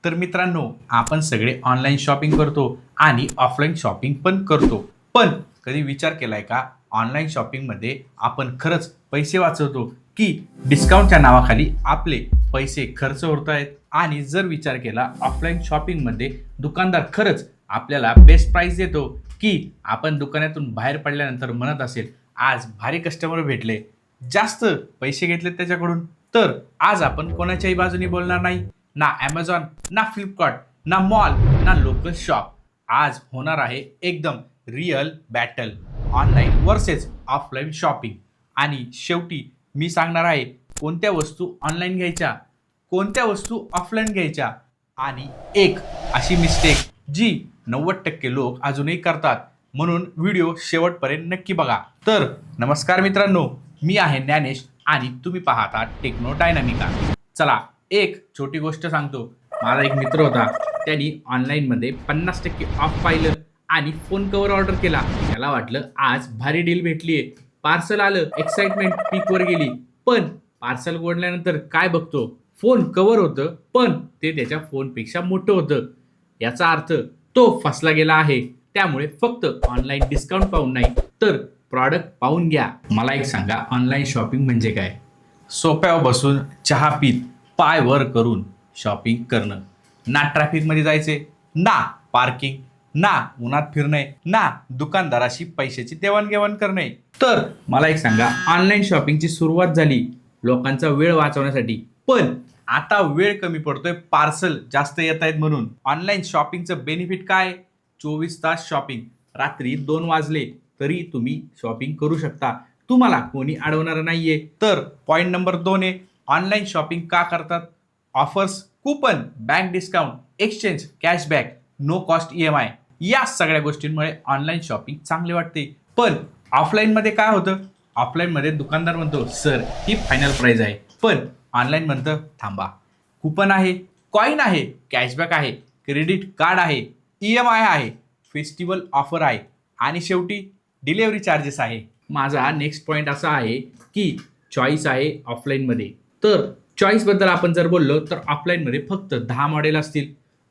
तर मित्रांनो, आपण सगळे ऑनलाईन शॉपिंग करतो आणि ऑफलाईन शॉपिंग पण करतो. पण कधी विचार केलाय का, ऑनलाईन शॉपिंगमध्ये आपण खरंच पैसे वाचवतो की डिस्काउंटच्या नावाखाली आपले पैसे खर्च होत आहेत? आणि जर विचार केला ऑफलाईन शॉपिंगमध्ये दुकानदार खरंच आपल्याला बेस्ट प्राइस देतो, की आपण दुकानातून बाहेर पडल्यानंतर म्हणत असेल, आज भारी कस्टमर भेटले, जास्त पैसे घेतले त्याच्याकडून? तर आज आपण कोणाच्याही बाजूने बोलणार नाही. ना ॲमेझॉन, ना फ्लिपकार्ट, ना मॉल, ना लोकल शॉप. आज होणार आहे एकदम real battle, online versus offline shopping. आणि शेवटी मी सांगणार आहे कोणत्या वस्तू ऑनलाईन घ्यायच्या, कोणत्या वस्तू ऑफलाईन घ्यायच्या. आणि एक अशी मिस्टेक जी 90% लोक अजूनही करतात, म्हणून व्हिडिओ शेवटपर्यंत नक्की बघा. तर नमस्कार मित्रांनो, मी आहे ज्ञानेश आणि तुम्ही पाहता टेक्नो डायनामिका. चला, एक छोटी गोष्ट सांगतो. माझा एक मित्र होता, त्यांनी ऑनलाईनमध्ये 50% ऑफ पाहिलं आणि फोन कवर ऑर्डर केला. त्याला वाटलं आज भारी डील भेटलीये. पार्सल आलं, एक्साइटमेंट पीकवर गेली. पण पार्सल उघडल्यानंतर काय बघतो, फोन कवर होतं, पण ते त्याच्या फोनपेक्षा मोठं होतं. याचा अर्थ तो फसला गेला आहे. त्यामुळे फक्त ऑनलाईन डिस्काउंट पाहून नाही, तर प्रॉडक्ट पाहून घ्या. मला एक सांगा, ऑनलाईन शॉपिंग म्हणजे काय? सोप्यावर बसून चहा पीत पाय वर करून शॉपिंग करणं. ना ट्रॅफिकमध्ये जायचे, ना पार्किंग, ना उन्हात फिरणे, ना दुकानदाराशी पैशाची देवाणघेवाण करणे. तर मला एक सांगा, ऑनलाईन शॉपिंगची सुरुवात झाली लोकांचा वेळ वाचवण्यासाठी, पण आता वेळ कमी पडतोय पार्सल जास्त येत आहेत म्हणून. ऑनलाईन शॉपिंगचं बेनिफिट काय? 24 तास शॉपिंग. रात्री 2 वाजले तरी तुम्ही शॉपिंग करू शकता, तुम्हाला कोणी अडवणार नाहीये. तर पॉईंट नंबर 2 आहे, ऑनलाईन शॉपिंग का करतात? Offers, coupon, bank discount, exchange, cashback, no cost EMI, या सगळ्या गोष्टींमुळे ऑनलाईन शॉपिंग चांगले वाटते. पण ऑफलाईनमध्ये काय होतं? ऑफलाईनमध्ये दुकानदार म्हणतो, सर ही फायनल प्राइस आहे. पण ऑनलाईन म्हणतं, थांबा, कूपन आहे, कॉईन आहे, कॅशबॅक आहे, क्रेडिट कार्ड आहे, EMI आहे, फेस्टिवल ऑफर आहे आणि शेवटी डिलेवरी चार्जेस आहे. माझा नेक्स्ट पॉईंट असा आहे की चॉईस आहे ऑफलाईनमध्ये. तर चॉईसबद्दल आपण जर बोललो तर ऑफलाईनमध्ये फक्त 10 मॉडेल असतील,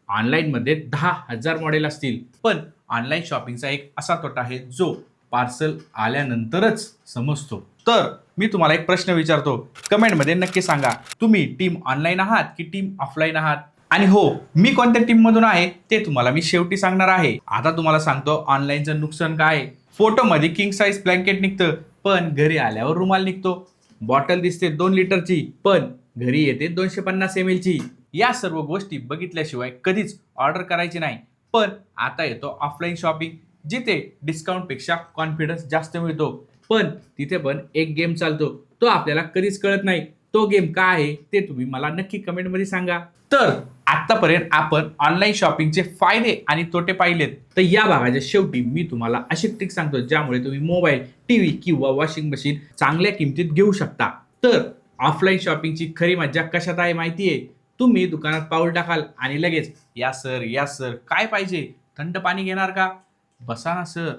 ऑनलाईनमध्ये 10,000 मॉडेल असतील. पण ऑनलाईन शॉपिंगचा एक असा तोटा आहे जो पार्सल आल्यानंतरच समजतो. तर मी तुम्हाला एक प्रश्न विचारतो, कमेंटमध्ये नक्की सांगा, तुम्ही टीम ऑनलाईन आहात की टीम ऑफलाईन आहात? आणि हो, मी कोणत्या टीम मधून आहे ते तुम्हाला मी शेवटी सांगणार आहे. आता तुम्हाला सांगतो ऑनलाईनचं नुकसान काय आहे. फोटोमध्ये किंग साईज ब्लँकेट निघतं, पण घरी आल्यावर रुमाल निघतो. बॉटल दिसते 2 लिटरची, पण घरी येते 250 ml ची. या सर्व गोष्टी बघितल्याशिवाय कधीच ऑर्डर करायची नाही. पण आता येतो ऑफलाईन शॉपिंग, जिथे डिस्काउंटपेक्षा कॉन्फिडन्स जास्त मिळतो. पण तिथे पण एक गेम चालतो, तो आपल्याला कधीच कळत नाही. तो गेम काय आहे ते तुम्ही मला नक्की कमेंटमध्ये सांगा. तर आतापर्यंत आपण ऑनलाईन शॉपिंगचे फायदे आणि तोटे पाहिलेत. तर या भागाच्या शेवटी मी तुम्हाला अशी ट्रिक सांगतो, ज्यामुळे तुम्ही मोबाईल, टीव्ही किंवा वॉशिंग मशीन चांगल्या किमतीत घेऊ शकता. तर ऑफलाईन शॉपिंगची खरी मज्जा कशात आहे माहितीये? तुम्ही दुकानात पाऊल टाकाल आणि लगेच, या सर या सर, काय पाहिजे? थंड पाणी घेणार का? बसा ना सर,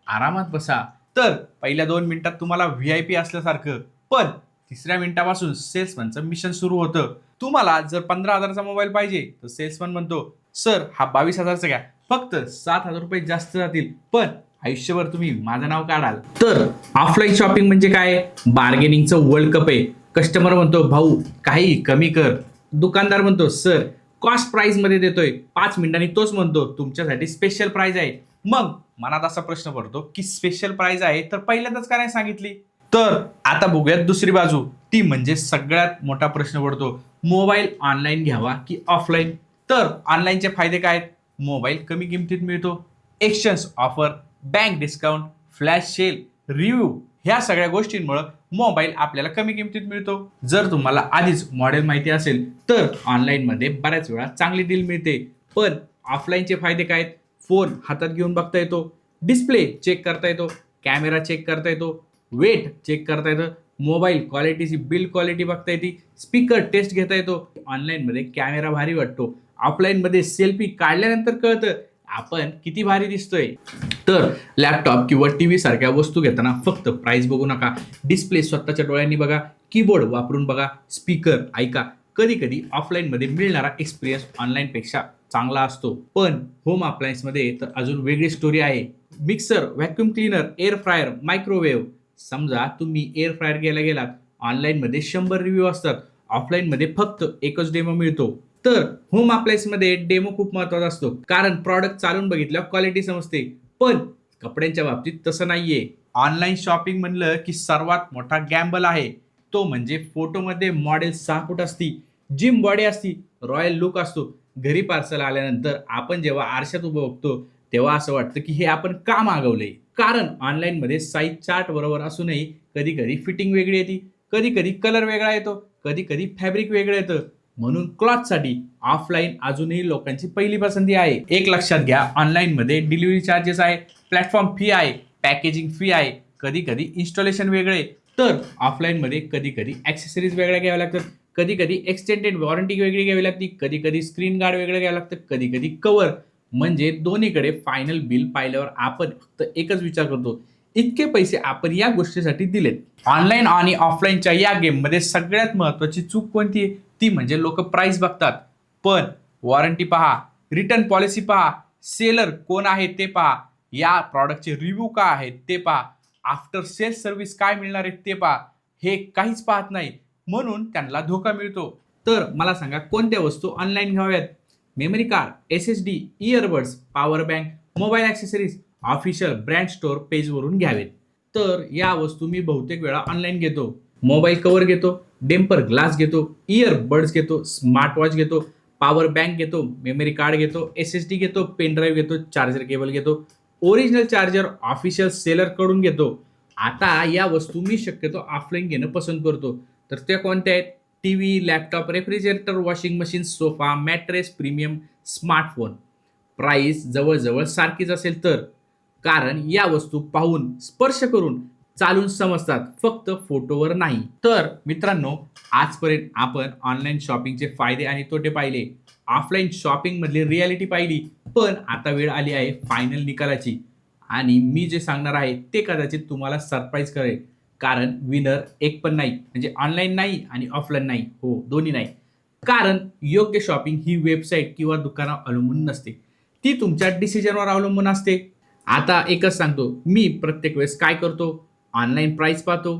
आरामात बसा. तर पहिल्या 2 मिनिटात तुम्हाला VIP असल्यासारखं, पण 3ऱ्या मिनिटापासून सेल्समनचं मिशन सुरू होतं. तुम्हाला जर 15,000चा मोबाईल पाहिजे तर सेल्समन म्हणतो, सर हा 22,000चा घ्या, फक्त 7,000 रुपये जास्त जातील, पण आयुष्यभर तुम्ही माझं नाव काढाल. तर ऑफलाईन शॉपिंग म्हणजे काय? बार्गेनिंगचं वर्ल्ड कप आहे. कस्टमर म्हणतो, भाऊ काही कमी कर. दुकानदार म्हणतो, सर कॉस्ट प्राइस मध्ये देतोय. 5 मिनिटांनी तोच म्हणतो, तुमच्यासाठी स्पेशल प्राइस आहे. मग मनात असा प्रश्न पडतो की स्पेशल प्राइस आहे तर पहिल्यांदाच का नाही सांगितली? तर आता बघूयात दुसरी बाजू, ती म्हणजे सगळ्यात मोठा प्रश्न पडतो, मोबाईल ऑनलाईन घ्यावा की ऑफलाईन? तर ऑनलाईनचे फायदे काय आहेत? मोबाईल कमी किमतीत मिळतो, exchange offer, bank discount, flash sale, review, ह्या सगळ्या गोष्टींमुळे मोबाईल आपल्याला कमी किमतीत मिळतो. जर तुम्हाला आधीच मॉडेल माहिती असेल तर ऑनलाईनमध्ये बऱ्याच वेळा चांगली डील मिळते. पण ऑफलाईनचे फायदे काय आहेत? फोन हातात घेऊन बघता येतो, डिस्प्ले चेक करता येतो, कॅमेरा चेक करता येतो, वेट चेक करता येतं, मोबाईल क्वालिटीची बिल्ड क्वालिटी बघता येते, स्पीकर टेस्ट घेता येतो. ऑनलाईनमध्ये कॅमेरा भारी वाटतो, ऑफलाईनमध्ये सेल्फी काढल्यानंतर कळतं आपण किती भारी दिसतोय. तर लॅपटॉप किंवा टीव्ही सारख्या वस्तू घेताना फक्त प्राइस बघू नका, डिस्प्ले स्वतःच्या डोळ्यांनी बघा, कीबोर्ड वापरून बघा, स्पीकर ऐका, कधी कधी ऑफलाईनमध्ये मिळणारा एक्सपिरियन्स ऑनलाईनपेक्षा चांगला असतो. पण होम अप्लायन्समध्ये तर अजून वेगळी स्टोरी आहे. Mixer, vacuum cleaner, air fryer, microwave. समजा तुम्ही एअर फ्रायर घ्यायला गेलात, ऑनलाईनमध्ये 100 रिव्ह्यू असतात, ऑफलाईनमध्ये फक्त एकच डेमो मिळतो. तर होम अप्लायन्समध्ये डेमो खूप महत्वाचा असतो, कारण प्रॉडक्ट चालून बघितल्यावर क्वालिटी समजते. पण कपड्यांच्या बाबतीत तसं नाहीये. ऑनलाईन शॉपिंग म्हणलं की सर्वात मोठा गॅम्बल आहे तो म्हणजे फोटोमध्ये मॉडेल 6 फूट असती, जिम बॉडी असती, रॉयल लुक असतो. घरी पार्सल आल्यानंतर आपण जेव्हा आरशात उभं बघतो तेव्हा असं वाटतं की हे आपण का मागवलंय. कारण ऑनलाईनमध्ये साईज चार्ट बरोबर असूनही कधी कधी फिटिंग वेगळी येते, कधी कधी कलर वेगळा येतो, कधी कधी फॅब्रिक वेगळं येतं. म्हणून क्लॉथसाठी ऑफलाईन अजूनही लोकांची पहिली पसंती आहे. एक लक्षात घ्या, ऑनलाईनमध्ये डिलिव्हरी चार्जेस आहे, प्लॅटफॉर्म फी आहे, पॅकेजिंग फी आहे, कधी कधी इन्स्टॉलेशन वेगळे. तर ऑफलाईनमध्ये कधी कधी ॲक्सेसरीज वेगळ्या घ्याव्या लागतात, कधी कधी एक्सटेंडेड वॉरंटी वेगळी घ्यावी लागते, कधी कधी स्क्रीन गार्ड वेगळं घ्यावं लागतं, कधी कधी कवर. म्हणजे दोन्हीकडे फायनल बिल पाहिल्यावर आपण फक्त एकच विचार करतो, इतके पैसे आपण या गोष्टीसाठी दिलेत. ऑनलाईन आणि ऑफलाईनच्या या गेममध्ये सगळ्यात महत्त्वाची चूक कोणती आहे? ती म्हणजे लोक प्राइस बघतात, पण वॉरंटी पहा, रिटर्न पॉलिसी पहा, सेलर कोण आहे ते पहा, या प्रॉडक्टचे रिव्ह्यू काय आहेत ते पहा, आफ्टर सेल सर्व्हिस काय मिळणार आहे ते पहा. हे काहीच पाहत नाही, म्हणून त्यांना धोका मिळतो. तर मला सांगा, कोणत्या वस्तू ऑनलाईन घ्याव्यात? Memory card, SSD, earbuds, power bank, mobile accessories official brand store पेजवरून घ्यावेत. तर या वस्तू मी बहुतेक वेळा ऑनलाईन घेतो. मोबाईल कवर घेतो, डेम्पर ग्लास घेतो, इयरबड्स घेतो, स्मार्ट वॉच घेतो, पॉवर बँक घेतो, मेमरी कार्ड घेतो, SSD घेतो, पेन ड्राईव्ह घेतो, चार्जर केबल घेतो, ओरिजिनल चार्जर ऑफिशियल सेलरकडून घेतो. आता या वस्तू मी शक्यतो ऑफलाईन घेणं पसंत करतो. तर त्या कोणत्या आहेत? TV, laptop, refrigerator, washing machine, sofa, mattress, premium, smartphone. Price जवळजवळ सारखीच असेल तर, कारण या वस्तू पाहून, स्पर्श करून, चालून समजतात, फक्त फोटोवर नाही. तर मित्रांनो, आजपर्यंत आपण ऑनलाईन शॉपिंगचे फायदे आणि तोटे पाहिले, ऑफलाईन शॉपिंग मधली रियालिटी पाहिली. पण आता वेळ आली आहे फायनल निकालाची, आणि मी जे सांगणार आहे ते कदाचित तुम्हाला सरप्राईज करेल. कारण विनर एक पण नाही, म्हणजे ऑनलाईन नाही आणि ऑफलाईन नाही, हो दोन्ही नाही. कारण योग्य शॉपिंग ही वेबसाईट किंवा दुकानावर अवलंबून नसते, ती तुमच्या डिसिजनवर अवलंबून असते. आता एकच सांगतो, मी प्रत्येक वेळेस काय करतो, ऑनलाईन प्राइस पाहतो,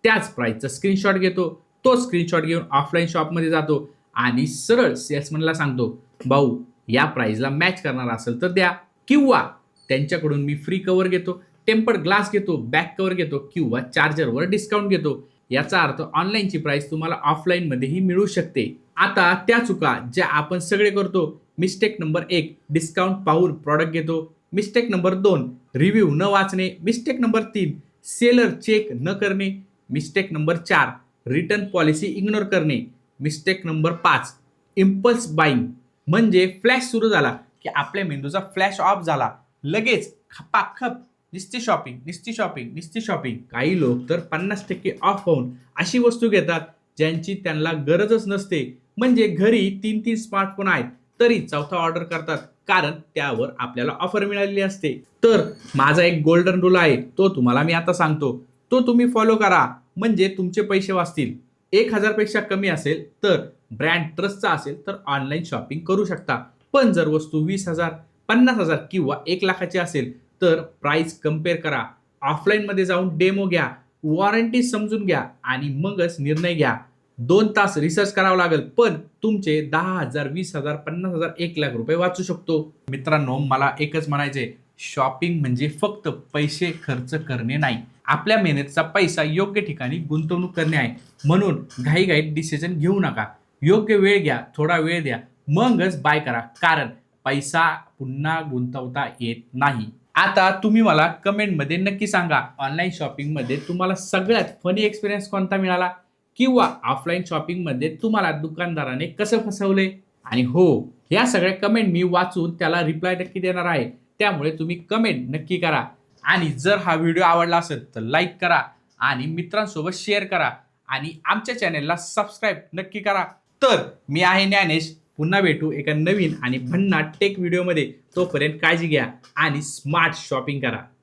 त्याच प्राइसचा स्क्रीनशॉट घेतो, तो स्क्रीनशॉट घेऊन ऑफलाईन शॉपमध्ये जातो आणि सरळ सेल्समनला सांगतो, भाऊ या प्राइसला मॅच करणार असेल तर द्या, किंवा त्यांच्याकडून मी फ्री कवर घेतो, टेम्पर्ड ग्लास घेतो, बॅक कवर घेतो, किंवा चार्जरवर डिस्काउंट घेतो. याचा अर्थ ऑनलाईनची प्राइस तुम्हाला ऑफलाईनमध्येही मिळू शकते. आता त्या चुका ज्या आपण सगळे करतो, मिस्टेक नंबर 1, डिस्काउंट पाहून प्रॉडक्ट घेतो. मिस्टेक नंबर 2, रिव्ह्यू न वाचणे. मिस्टेक नंबर 3, सेलर चेक न करणे. Mistake number 4, return policy ignore करणे. मिस्टेक नंबर 5, इम्पल्स बाईंग, म्हणजे फ्लॅश सुरू झाला की आपल्या मेंदूचा फ्लॅश ऑफ झाला, लगेच खपाखप निस्ती शॉपिंग, निस्ती शॉपिंग, निस्ती शॉपिंग. काही लोक तर 50% ऑफ होऊन अशी वस्तू घेतात ज्यांची त्यांना गरजच नसते. म्हणजे घरी 3-3 स्मार्टफोन आहेत तरी चौथा ऑर्डर करतात, कारण त्यावर आपल्याला ऑफर मिळालेली असते. तर माझा एक गोल्डन रूल आहे, तो तुम्हाला मी आता सांगतो, तो तुम्ही फॉलो करा, म्हणजे तुमचे पैसे वाचतील. 1000 पेक्षा कमी असेल तर, ब्रँड ट्रस्टचा असेल तर ऑनलाईन शॉपिंग करू शकता. पण जर वस्तू 20,000, 50,000 किंवा 1,00,000ची असेल तर प्राइस कम्पेअर करा, ऑफलाईनमध्ये जाऊन डेमो घ्या, वॉरंटी समजून घ्या आणि मगच निर्णय घ्या. 2 तास रिसर्च करावं लागेल, पण तुमचे 10,000, 20,000, 50,000, 1,00,000 रुपये वाचू शकतो. मित्रांनो, मला एकच म्हणायचंय, शॉपिंग म्हणजे फक्त पैसे खर्च करणे नाही, आपल्या मेहनतीचा पैसा योग्य ठिकाणी गुंतवणूक करणे आहे. म्हणून घाईघाईत डिसिजन घेऊ नका, योग्य वेळ घ्या, थोडा वेळ द्या, मगच बाय करा, कारण पैसा पुन्हा गुंतवता येत नाही. आता तुम्ही मला कमेंटमध्ये नक्की सांगा, ऑनलाईन शॉपिंगमध्ये तुम्हाला सगळ्यात फनी एक्सपिरियन्स कोणता मिळाला, किंवा ऑफलाईन शॉपिंगमध्ये तुम्हाला दुकानदाराने कसं फसवले. आणि हो, या सगळ्या कमेंट मी वाचून त्याला रिप्लाय नक्की देणार आहे, त्यामुळे तुम्ही कमेंट नक्की करा. आणि जर हा व्हिडिओ आवडला असेल तर लाईक करा आणि मित्रांसोबत शेअर करा आणि आमच्या चॅनेलला सबस्क्राईब नक्की करा. तर मी आहे ज्ञानेश, पुन्हा भेटू एका नवीन आणि भन्नाट टेक व्हिडिओमध्ये. तोपर्यंत काळजी घ्या आणि स्मार्ट शॉपिंग करा.